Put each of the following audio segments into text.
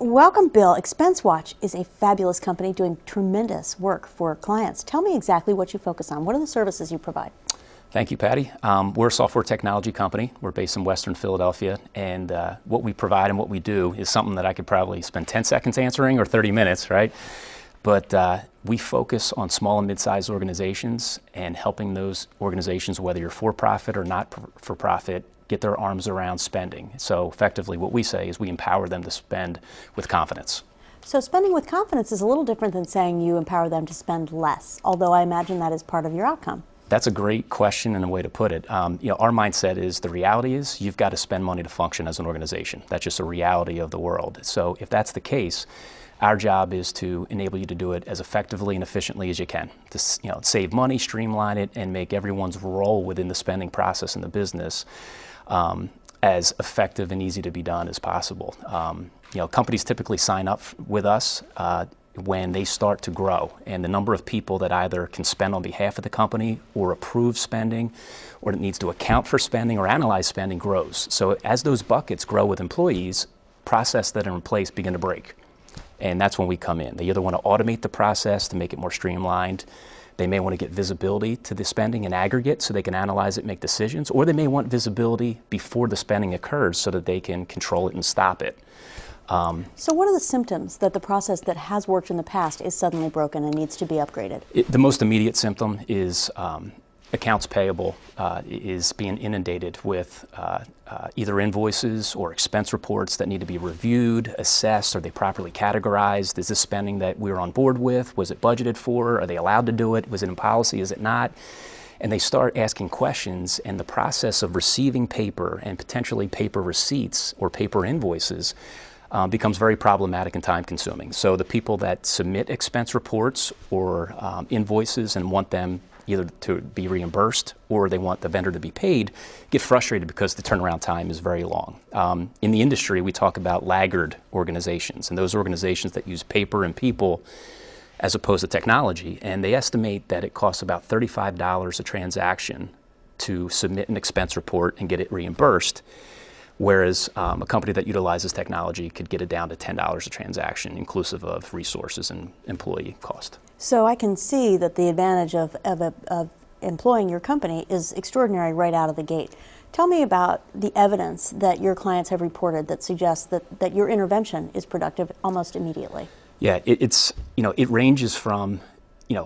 Welcome, Bill. ExpenseWatch is a fabulous company doing tremendous work for clients. Tell me exactly what you focus on. What are the services you provide? Thank you, Patty. We're a software technology company. We're based in Western Philadelphia, and what we provide and what we do is something that I could probably spend 10 seconds answering or 30 minutes, right? But we focus on small and mid-sized organizations and helping those organizations, whether you're for-profit or not for-profit, get their arms around spending. So effectively what we say is we empower them to spend with confidence. So spending with confidence is a little different than saying you empower them to spend less, although I imagine that is part of your outcome. That's a great question and a way to put it. Our mindset is the reality is you've got to spend money to function as an organization. That's just a reality of the world. So if that's the case, our job is to enable you to do it as effectively and efficiently as you can, to save money, streamline it, and make everyone's role within the spending process in the business as effective and easy to be done as possible. Companies typically sign up with us when they start to grow, and the number of people that either can spend on behalf of the company or approve spending or that needs to account for spending or analyze spending grows. So as those buckets grow with employees, processes that are in place begin to break. And that's when we come in. They either want to automate the process to make it more streamlined. They may want to get visibility to the spending in aggregate so they can analyze it, make decisions, or they may want visibility before the spending occurs so that they can control it and stop it. So what are the symptoms that the process that has worked in the past is suddenly broken and needs to be upgraded? The most immediate symptom is accounts payable is being inundated with either invoices or expense reports that need to be reviewed, assessed. Are they properly categorized? Is this spending that we were on board with? Was it budgeted for? Are they allowed to do it? Was it in policy? Is it not? And they start asking questions, and the process of receiving paper and potentially paper receipts or paper invoices becomes very problematic and time-consuming. So the people that submit expense reports or invoices and want them either to be reimbursed or they want the vendor to be paid get frustrated because the turnaround time is very long. In the industry, we talk about laggard organizations, and those organizations that use paper and people as opposed to technology, and they estimate that it costs about $35 a transaction to submit an expense report and get it reimbursed, whereas a company that utilizes technology could get it down to $10 a transaction, inclusive of resources and employee cost. So I can see that the advantage of employing your company is extraordinary right out of the gate. Tell me about the evidence that your clients have reported that suggests that your intervention is productive almost immediately. Yeah, it ranges from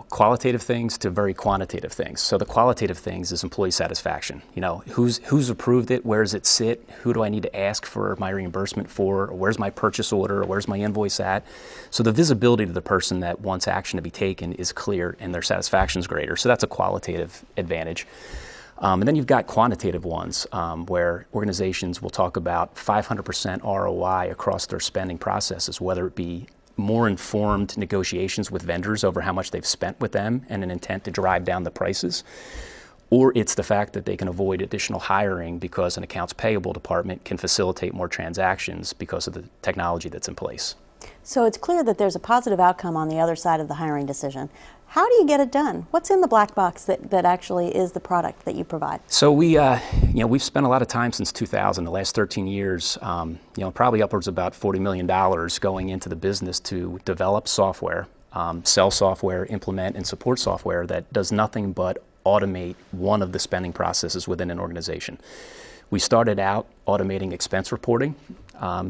qualitative things to very quantitative things. So the qualitative things is employee satisfaction. Who's approved it? Where does it sit? Who do I need to ask for my reimbursement for? Or where's my purchase order? Or where's my invoice at? So the visibility to the person that wants action to be taken is clear and their satisfaction is greater. So that's a qualitative advantage. And then you've got quantitative ones where organizations will talk about 500% ROI across their spending processes, whether it be more informed negotiations with vendors over how much they've spent with them and an intent to drive down the prices, or it's the fact that they can avoid additional hiring because an accounts payable department can facilitate more transactions because of the technology that's in place. So it's clear that there's a positive outcome on the other side of the hiring decision. How do you get it done? What's in the black box that actually is the product that you provide? So we've spent a lot of time since 2000, the last 13 years, probably upwards of about $40 million going into the business to develop software, sell software, implement and support software that does nothing but automate one of the spending processes within an organization. We started out automating expense reporting.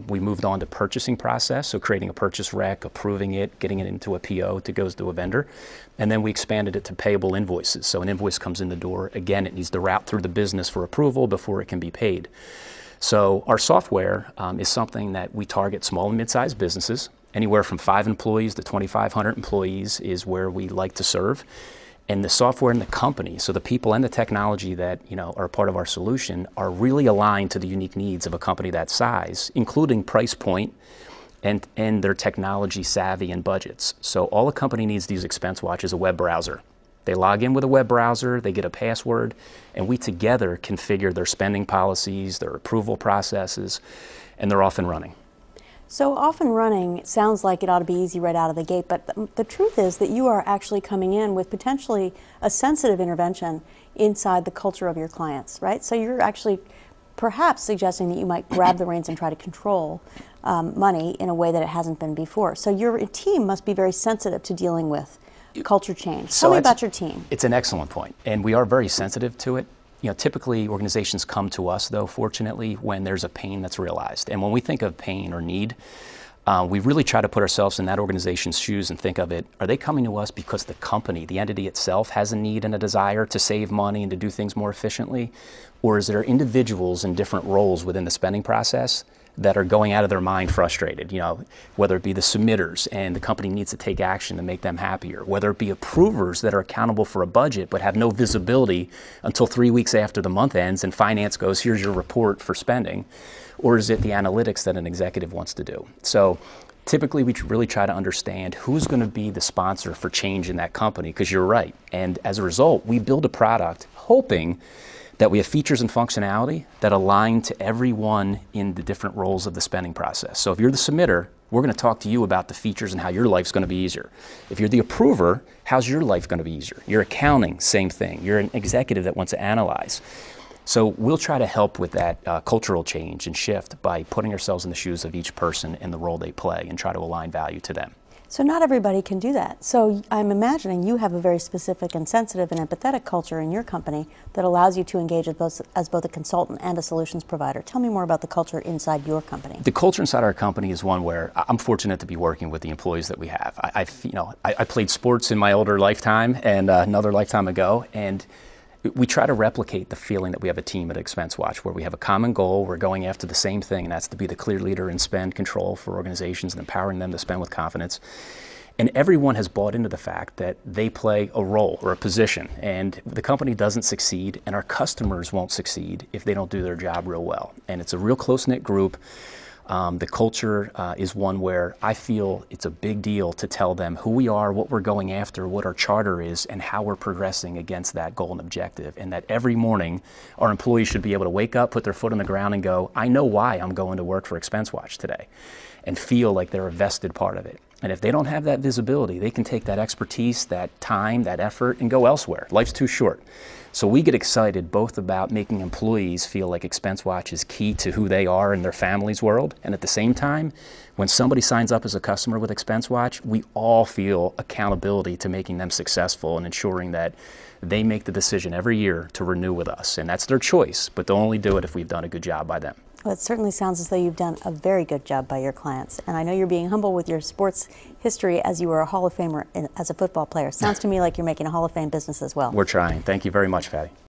We moved on to purchasing process, so creating a purchase rec, approving it, getting it into a PO to goes to a vendor. And then we expanded it to payable invoices. So an invoice comes in the door. Again, it needs to route through the business for approval before it can be paid. So our software is something that we target small and mid-sized businesses. Anywhere from 5 employees to 2,500 employees is where we like to serve. And the software and the company, so the people and the technology that are part of our solution, are really aligned to the unique needs of a company that size, including price point and their technology savvy and budgets. So all a company needs to use ExpenseWatch is a web browser. They log in with a web browser, they get a password, and we together configure their spending policies, their approval processes, and they're off and running. So off and running sounds like it ought to be easy right out of the gate, but the truth is that you are actually coming in with potentially a sensitive intervention inside the culture of your clients, right? So you're actually perhaps suggesting that you might grab the reins and try to control money in a way that it hasn't been before. So your team must be very sensitive to dealing with culture change. Tell me about your team. It's an excellent point, and we are very sensitive to it. Typically organizations come to us, though, fortunately, when there's a pain that's realized. And when we think of pain or need, we really try to put ourselves in that organization's shoes and think of it, are they coming to us because the company, the entity itself, has a need and a desire to save money and to do things more efficiently? Or is there individuals in different roles within the spending process that are going out of their mind frustrated, whether it be the submitters and the company needs to take action to make them happier, whether it be approvers that are accountable for a budget but have no visibility until 3 weeks after the month ends and finance goes, here's your report for spending, or is it the analytics that an executive wants to do? So typically we really try to understand who's going to be the sponsor for change in that company, because you're right. And as a result, we build a product hoping that we have features and functionality that align to everyone in the different roles of the spending process. So if you're the submitter, we're going to talk to you about the features and how your life's going to be easier. If you're the approver, how's your life going to be easier? Your accounting, same thing. You're an executive that wants to analyze. So we'll try to help with that cultural change and shift by putting ourselves in the shoes of each person and the role they play and try to align value to them. So not everybody can do that. So I'm imagining you have a very specific and sensitive and empathetic culture in your company that allows you to engage as both a consultant and a solutions provider. Tell me more about the culture inside your company. The culture inside our company is one where I'm fortunate to be working with the employees that we have. I played sports in my older lifetime and another lifetime ago, and we try to replicate the feeling that we have a team at ExpenseWatch, where we have a common goal, we're going after the same thing, and that's to be the clear leader in spend control for organizations and empowering them to spend with confidence. And everyone has bought into the fact that they play a role or a position, and the company doesn't succeed, and our customers won't succeed if they don't do their job real well. And it's a real close-knit group. The culture is one where I feel it's a big deal to tell them who we are, what we're going after, what our charter is, and how we're progressing against that goal and objective. And that every morning our employees should be able to wake up, put their foot on the ground and go, I know why I'm going to work for ExpenseWatch today, and feel like they're a vested part of it. And if they don't have that visibility, they can take that expertise, that time, that effort, and go elsewhere. Life's too short. So we get excited both about making employees feel like ExpenseWatch is key to who they are in their family's world, and at the same time, when somebody signs up as a customer with ExpenseWatch, we all feel accountability to making them successful and ensuring that they make the decision every year to renew with us. And that's their choice, but they'll only do it if we've done a good job by them. Well, it certainly sounds as though you've done a very good job by your clients. And I know you're being humble with your sports history as you were a Hall of Famer as a football player. Sounds to me like you're making a Hall of Fame business as well. We're trying. Thank you very much, Patty.